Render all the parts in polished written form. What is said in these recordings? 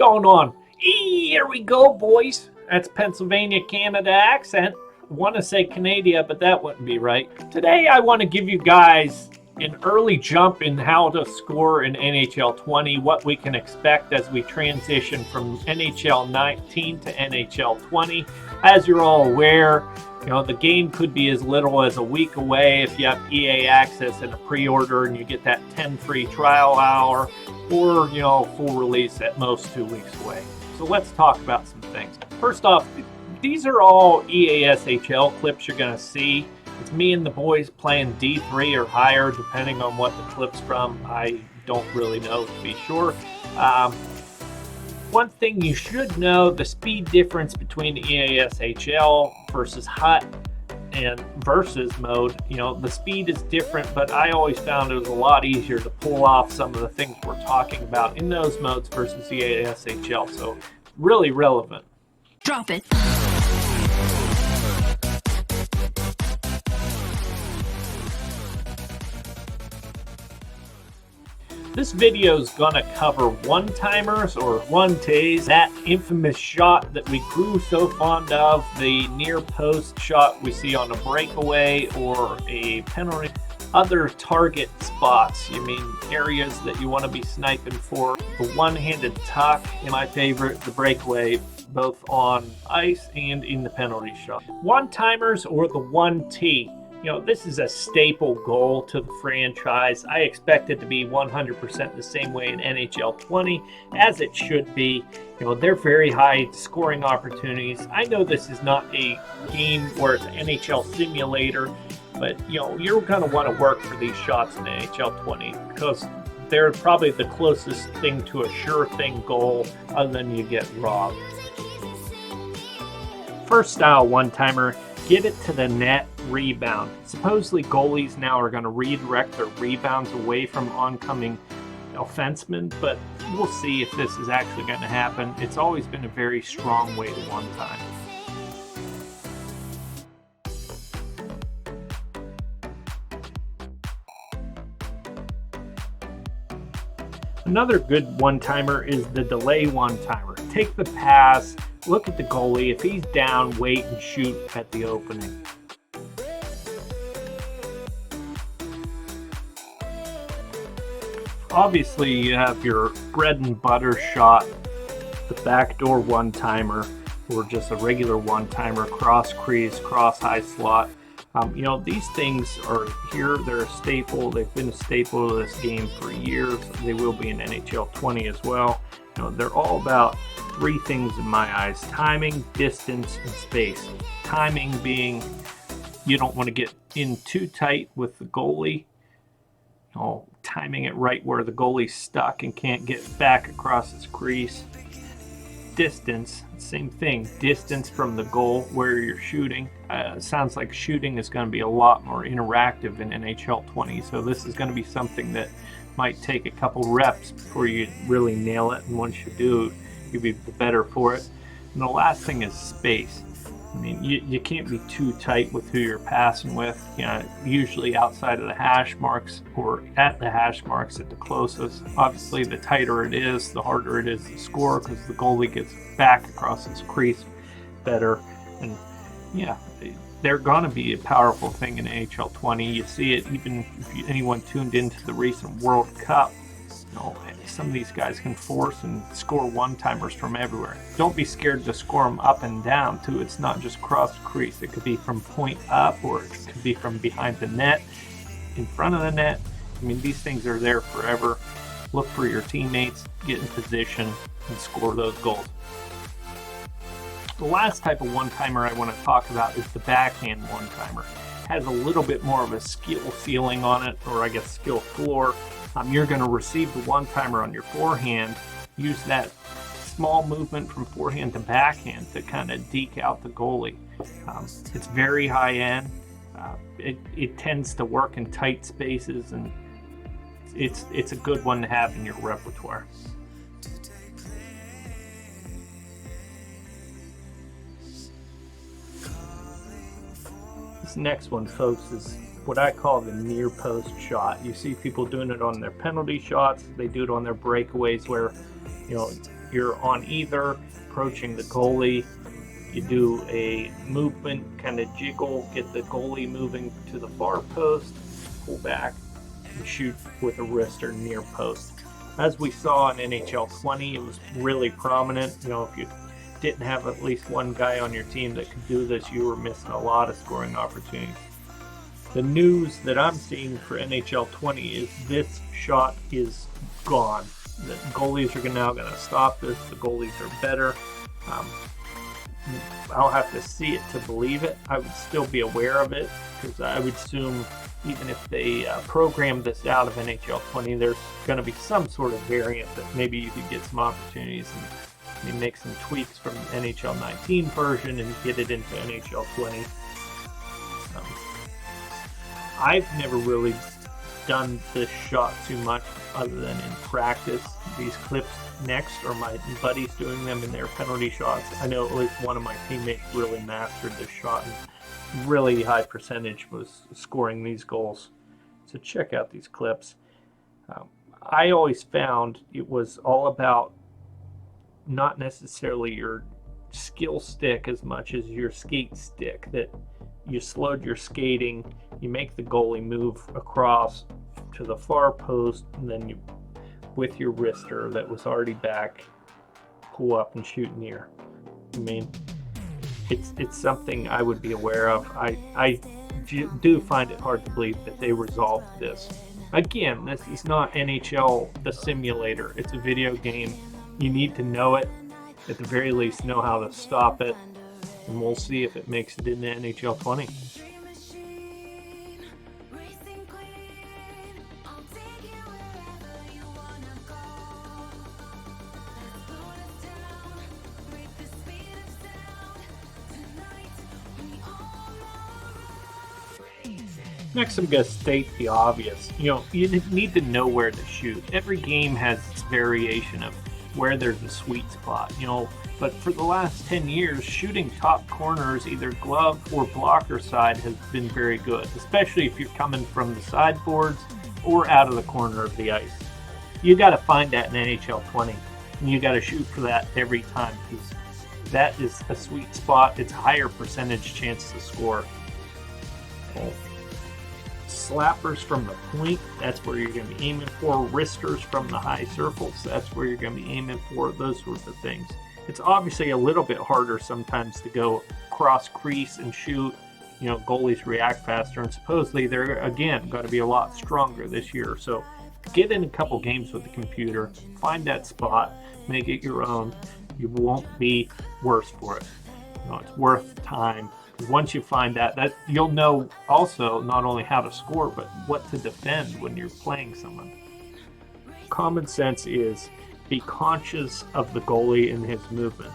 going on? Here we go, boys. That's Pennsylvania, Canada accent. I want to say Canada, but that wouldn't be right. Today, I want to give you guys an early jump in how to score in NHL 20, what we can expect as we transition from NHL 19 to NHL 20. As you're all aware, the game could be as little as a week away if you have EA access and a pre-order and you get that 10 free trial hour, or full release at most 2 weeks away. So let's talk about some things. First off, these are all EASHL clips you're going to see. It's me and the boys playing D3 or higher, depending on what the clip's from. I don't really know to be sure. One thing you should know, the speed difference between EASHL versus HUT and versus mode, the speed is different, but I always found it was a lot easier to pull off some of the things we're talking about in those modes versus EASHL. So really relevant. Drop it. This video is going to cover one-timers or one-tays, that infamous shot that we grew so fond of, the near-post shot we see on a breakaway or a penalty, other target spots, areas that you want to be sniping for, the one-handed tuck, and my favorite, the breakaway, both on ice and in the penalty shot. One-timers or the 1T. This is a staple goal to the franchise. I expect it to be 100% the same way in NHL 20 as it should be. They're very high scoring opportunities. I know this is not a game where it's NHL simulator, but you're going to want to work for these shots in NHL 20 because they're probably the closest thing to a sure thing goal other than you get robbed. First style one-timer, get it to the net, rebound. Supposedly goalies now are going to redirect their rebounds away from oncoming offensemen, but we'll see if this is actually going to happen. It's always been a very strong way to one-time. Another good one-timer is the delay one-timer. Take the pass, look at the goalie. If he's down, wait and shoot at the opening. Obviously, you have your bread and butter shot, the backdoor one-timer, or just a regular one-timer, cross crease, cross high slot. These things are here. They're a staple. They've been a staple of this game for years. They will be in NHL 20 as well. They're all about three things in my eyes: timing, distance, and space. Timing being you don't want to get in too tight with the goalie. Timing it right where the goalie's stuck and can't get back across his crease. Distance, same thing. Distance from the goal where you're shooting. Sounds like shooting is going to be a lot more interactive in NHL 20, so this is going to be something that might take a couple reps before you really nail it, and once you do, you'll be better for it. And the last thing is space. You can't be too tight with who you're passing with. Usually outside of the hash marks or at the hash marks at the closest. Obviously, the tighter it is, the harder it is to score because the goalie gets back across his crease better. And they're going to be a powerful thing in NHL 20. You see it even if anyone tuned into the recent World Cup. Some of these guys can force and score one-timers from everywhere. Don't be scared to score them up and down, too. It's not just cross crease. It could be from point up, or it could be from behind the net, in front of the net. These things are there forever. Look for your teammates, get in position, and score those goals. The last type of one-timer I want to talk about is the backhand one-timer. It has a little bit more of a skill ceiling on it, or I guess skill floor. You're going to receive the one-timer on your forehand, use that small movement from forehand to backhand to kind of deke out the goalie. It's very high-end. It tends to work in tight spaces, and it's a good one to have in your repertoire. This next one, folks, is what I call the near post shot. You see people doing it on their penalty shots. They do it on their breakaways where, You're on either, approaching the goalie. You do a movement, kind of jiggle, get the goalie moving to the far post, pull back, and shoot with a wrist or near post. As we saw in NHL 20, it was really prominent. You know, if you didn't have at least one guy on your team that could do this, you were missing a lot of scoring opportunities. The news that I'm seeing for NHL 20 is this shot is gone. The goalies are now going to stop this. The goalies are better. I'll have to see it to believe it. I would still be aware of it because I would assume even if they program this out of NHL 20, there's going to be some sort of variant that maybe you could get some opportunities and maybe make some tweaks from the NHL 19 version and get it into NHL 20. I've never really done this shot too much other than in practice. These clips next are my buddies doing them in their penalty shots. I know at least one of my teammates really mastered this shot and really high percentage was scoring these goals. So check out these clips. I always found it was all about not necessarily your skill stick as much as your skate stick, that you slowed your skating, you make the goalie move across to the far post, and then you, with your wrister that was already back, pull up and shoot near. I mean, it's something I would be aware of. I do find it hard to believe that they resolved this. Again, this is not NHL the simulator. It's a video game. You need to know it. At the very least, know how to stop it. And we'll see if it makes it into NHL 20. Next, I'm going to state the obvious. You need to know where to shoot. Every game has its variation of where there's a sweet spot, but for the last 10 years, shooting top corners, either glove or blocker side, has been very good, especially if you're coming from the sideboards or out of the corner of the ice. You got to find that in NHL 20, and you got to shoot for that every time, because that is a sweet spot. It's a higher percentage chance to score. Slappers from the point, that's where you're going to be aiming for. Wristers from the high circles, that's where you're going to be aiming for. Those sorts of things. It's obviously a little bit harder sometimes to go cross crease and shoot. Goalies react faster, and supposedly they're again going to be a lot stronger this year. So get in a couple games with the computer, find that spot, make it your own. You won't be worse for it. It's worth time. Once you find that you'll know also not only how to score, but what to defend when you're playing someone. Common sense is be conscious of the goalie and his movement.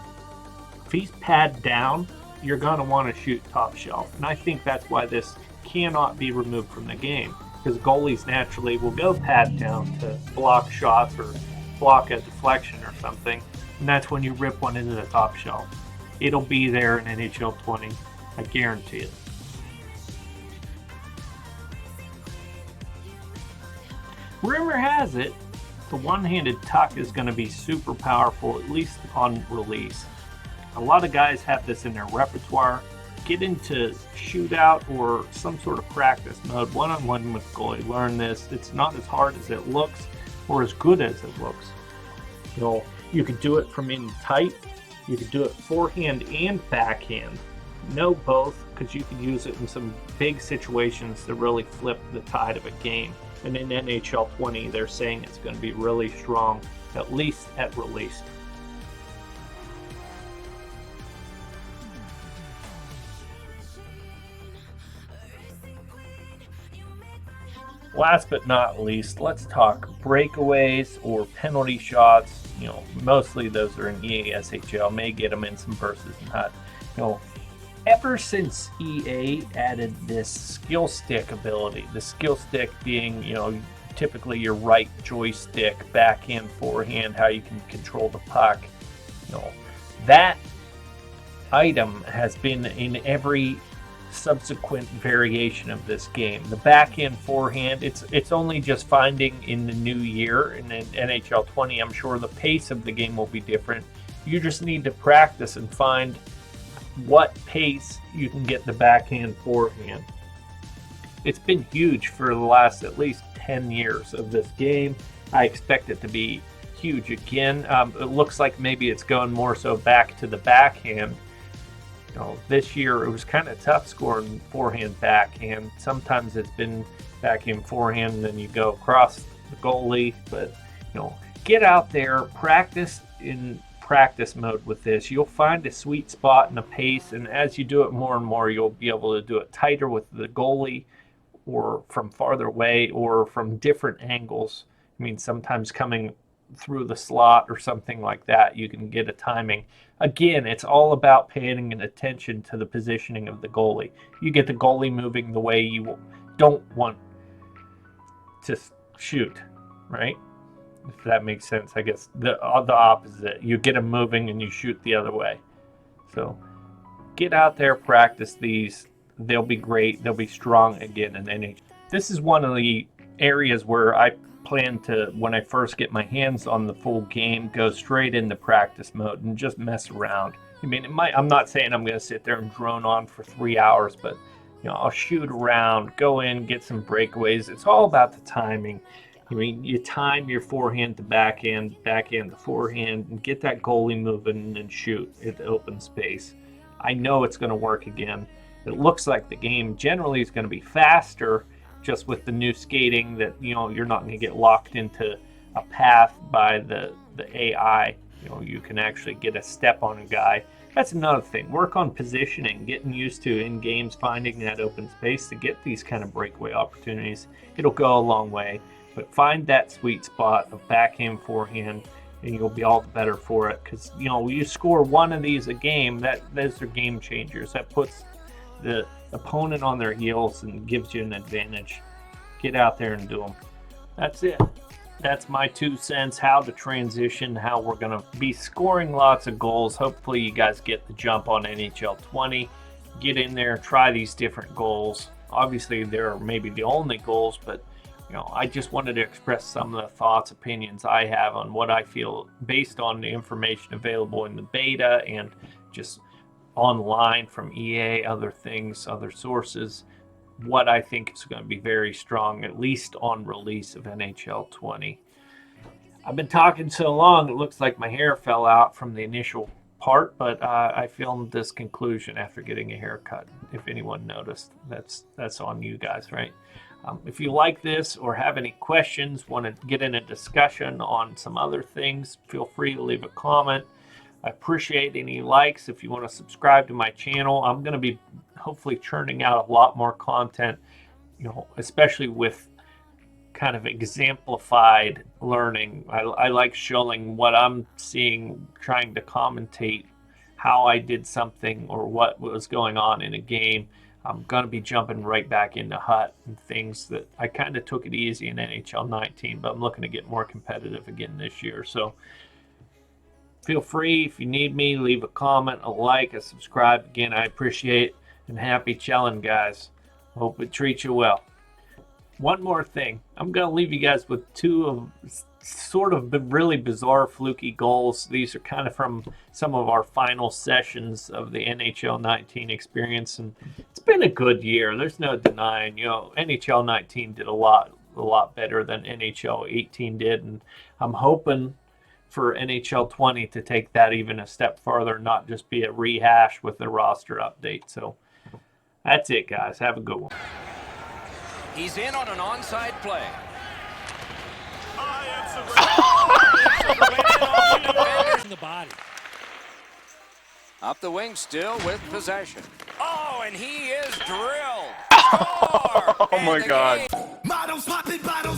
If he's pad down, you're going to want to shoot top shelf. And I think that's why this cannot be removed from the game, because goalies naturally will go pad down to block shots or block a deflection or something. And that's when you rip one into the top shelf. It'll be there in NHL 20. I guarantee it. Rumor has it, the one-handed tuck is going to be super powerful, at least on release. A lot of guys have this in their repertoire. Get into shootout or some sort of practice mode, one-on-one with the goalie. Learn this. It's not as hard as it looks or as good as it looks. You could do it from in tight. You could do it forehand and backhand. Know both, because you could use it in some big situations to really flip the tide of a game. And in NHL 20, they're saying it's going to be really strong, at least at release. Last but not least, let's talk breakaways or penalty shots. Mostly those are in EASHL. May get them in some versus not. Ever since EA added this skill stick ability, the skill stick being, typically your right joystick, backhand, forehand, how you can control the puck, that item has been in every subsequent variation of this game. The backhand forehand, it's only just finding in the new year in NHL 20. I'm sure the pace of the game will be different. You just need to practice and find what pace you can get the backhand forehand. It's been huge for the last at least 10 years of this game. I expect it to be huge again. It looks like maybe it's going more so back to the backhand. This year it was kind of tough scoring forehand backhand. Sometimes it's been backhand forehand and then you go across the goalie. But get out there, practice in practice mode with this. You'll find a sweet spot and a pace, and as you do it more and more, you'll be able to do it tighter with the goalie, or from farther away, or from different angles. I mean, sometimes coming through the slot or something like that, you can get a timing. Again, it's all about paying attention to the positioning of the goalie. You get the goalie moving the way you don't want to shoot, right? If that makes sense. I guess the opposite. You get them moving and you shoot the other way. So get out there, practice these. They'll be great. They'll be strong again in NHL. This is one of the areas where I plan to, when I first get my hands on the full game, go straight into practice mode and just mess around. I mean, I'm not saying I'm going to sit there and drone on for 3 hours, but I'll shoot around, go in, get some breakaways. It's all about the timing. I mean, you time your forehand to backhand to forehand, and get that goalie moving and shoot at the open space. I know it's going to work again. It looks like the game generally is going to be faster, just with the new skating, that you're not going to get locked into a path by the AI. You can actually get a step on a guy. That's another thing. Work on positioning, getting used to in games finding that open space to get these kind of breakaway opportunities. It'll go a long way. But find that sweet spot of backhand, forehand, and you'll be all the better for it. Because you score one of these a game, those are game changers. That puts the opponent on their heels and gives you an advantage. Get out there and do them. That's it. That's my 2 cents. How to transition. How we're going to be scoring lots of goals. Hopefully you guys get the jump on NHL 20. Get in there. Try these different goals. Obviously they're maybe the only goals, but I just wanted to express some of the thoughts, opinions I have on what I feel based on the information available in the beta and just online from EA, other things, other sources, what I think is going to be very strong, at least on release of NHL 20. I've been talking so long, it looks like my hair fell out from the initial part, but I filmed this conclusion after getting a haircut. If anyone noticed, that's on you guys, right? If you like this or have any questions, want to get in a discussion on some other things, feel free to leave a comment. I appreciate any likes. If you want to subscribe to my channel, I'm going to be hopefully churning out a lot more content, especially with kind of exemplified learning. I like showing what I'm seeing, trying to commentate how I did something or what was going on in a game. I'm going to be jumping right back into HUT and things that I kind of took it easy in NHL 19, but I'm looking to get more competitive again this year. So feel free, if you need me, leave a comment, a like, a subscribe. Again, I appreciate it, and happy challenge, guys. Hope it treats you well. One more thing. I'm going to leave you guys with 2 of sort of really bizarre, fluky goals. These are kind of from some of our final sessions of the NHL 19 experience, and it's been a good year. There's no denying. NHL 19 did a lot better than NHL 18 did, and I'm hoping for NHL 20 to take that even a step farther, not just be a rehash with the roster update. So that's it, guys. Have a good one. He's in on an onside play. The body. Up the wing still with possession. Oh, and he is drilled. Score! Oh my God. Models popping bottles.